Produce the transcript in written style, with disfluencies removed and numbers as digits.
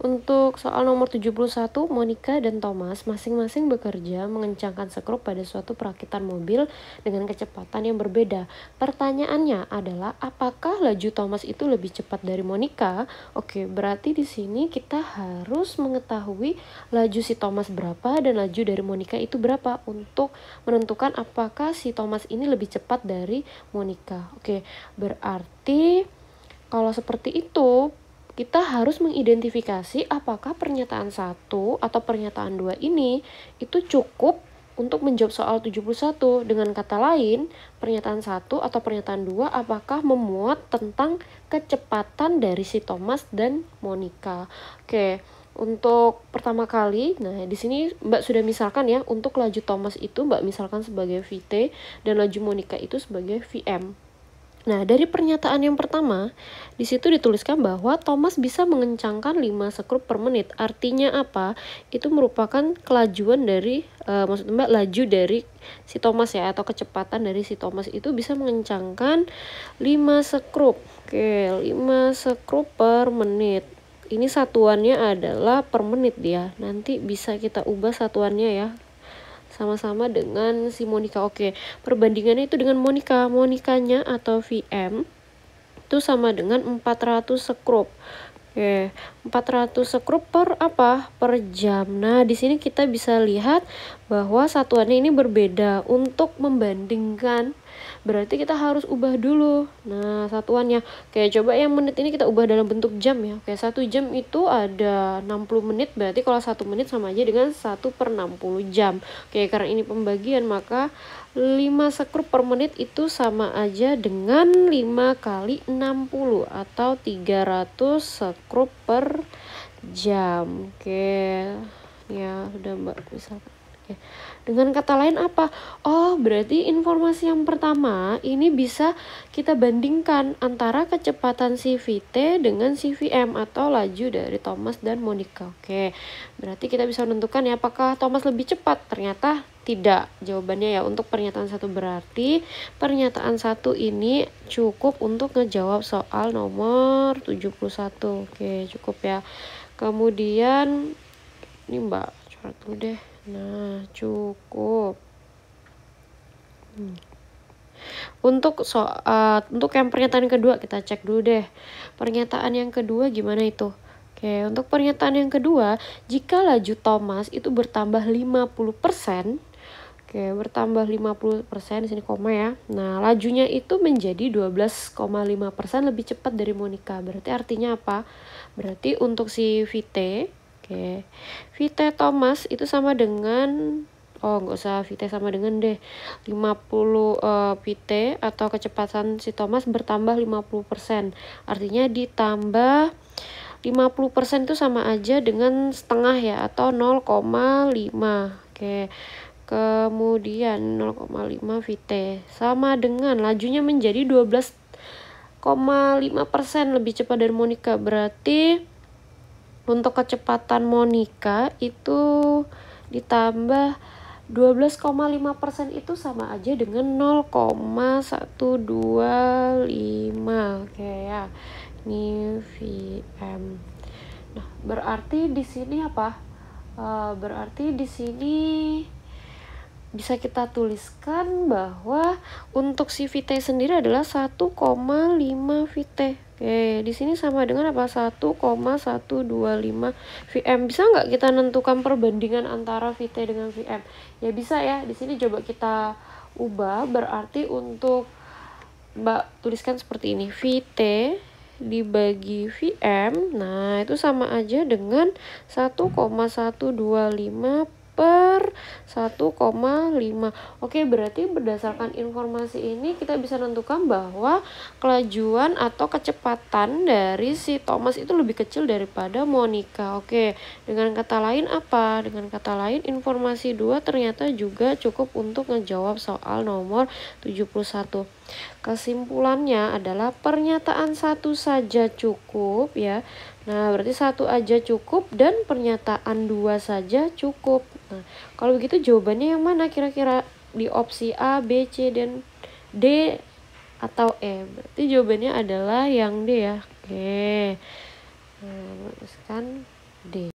Untuk soal nomor 71, Monica dan Thomas masing-masing bekerja mengencangkan sekrup pada suatu perakitan mobil dengan kecepatan yang berbeda. Pertanyaannya adalah apakah laju Thomas itu lebih cepat dari Monica? Oke, berarti di sini kita harus mengetahui laju si Thomas berapa dan laju dari Monica itu berapa untuk menentukan apakah si Thomas ini lebih cepat dari Monica. Oke, berarti kalau seperti itu kita harus mengidentifikasi apakah pernyataan 1 atau pernyataan 2 ini itu cukup untuk menjawab soal 71. Dengan kata lain, pernyataan 1 atau pernyataan 2 apakah memuat tentang kecepatan dari si Thomas dan Monica. Oke, untuk pertama kali, nah di sini Mbak sudah misalkan ya, untuk laju Thomas itu Mbak misalkan sebagai Vt dan laju Monica itu sebagai Vm. Nah, dari pernyataan yang pertama, di situ dituliskan bahwa Thomas bisa mengencangkan 5 sekrup per menit. Artinya apa? Itu merupakan kelajuan dari, maksudnya laju dari si Thomas ya, atau kecepatan dari si Thomas itu bisa mengencangkan 5 sekrup. Oke, 5 sekrup per menit. Ini satuannya adalah per menit ya. Nanti bisa kita ubah satuannya ya. Sama-sama dengan si Monica. Oke, perbandingannya itu dengan Monica. Monicanya atau Vm itu sama dengan 400 sekrup. Oke, 400 sekrup per apa? Per jam. Nah, di sini kita bisa lihat bahwa satuannya ini berbeda. Untuk membandingkan, berarti kita harus ubah dulu. Nah, satuannya. Oke, coba yang menit ini kita ubah dalam bentuk jam ya. Oke, 1 jam itu ada 60 menit. Berarti kalau 1 menit sama aja dengan 1 per 60 jam. Oke, karena ini pembagian, maka 5 sekrup per menit itu sama aja dengan 5 kali 60 atau 300 sekrup per jam. Oke, ya udah Mbak misalkan. Oke. Dengan kata lain apa? Oh, berarti informasi yang pertama ini bisa kita bandingkan antara kecepatan si Vt dengan si Vm atau laju dari Thomas dan Monica. Oke, berarti kita bisa menentukan ya apakah Thomas lebih cepat. Ternyata tidak. Jawabannya ya untuk pernyataan 1 berarti pernyataan 1 ini cukup untuk ngejawab soal nomor 71. Oke, cukup ya. Kemudian ini Mbak coret dulu deh. Nah, cukup. Untuk yang pernyataan kedua kita cek dulu deh. Pernyataan yang kedua gimana itu? Oke, untuk pernyataan yang kedua, jika laju Thomas itu bertambah 50%, oke, bertambah 50% di sini koma ya. Nah, lajunya itu menjadi 12,5% lebih cepat dari Monica. Berarti artinya apa? Berarti untuk si Vt, oke, Vt Thomas itu sama dengan, nggak usah Vt sama dengan deh, 50 Vt atau kecepatan si Thomas bertambah 50%. Artinya ditambah 50% itu sama aja dengan setengah ya, atau 0,5. Oke, kemudian 0,5 Vt sama dengan lajunya menjadi 12,5% lebih cepat dari Monica. Berarti untuk kecepatan Monica itu ditambah 12,5% itu sama aja dengan 0,125. Oke ya. Ini Vm. Nah, berarti di sini apa? Berarti di sini bisa kita tuliskan bahwa untuk si Vt sendiri adalah 1,5 Vt. Oke, di sini sama dengan apa? 1,125 Vm. Bisa nggak kita nentukan perbandingan antara Vt dengan Vm? Ya bisa ya. Di sini coba kita ubah. Berarti untuk Mbak tuliskan seperti ini. Vt dibagi Vm. Nah, itu sama aja dengan 1,125 per 1,5. Oke, berarti berdasarkan informasi ini kita bisa menentukan bahwa kelajuan atau kecepatan dari si Thomas itu lebih kecil daripada Monica. Oke, dengan kata lain apa? Dengan kata lain informasi 2 ternyata juga cukup untuk ngejawab soal nomor 71. Kesimpulannya adalah pernyataan 1 saja cukup ya. Nah, berarti 1 aja cukup dan pernyataan 2 saja cukup. Nah, kalau begitu jawabannya yang mana kira-kira? Di opsi A, B, C, dan D atau E? Berarti jawabannya adalah yang D ya. Oke. Nah, teruskan. D.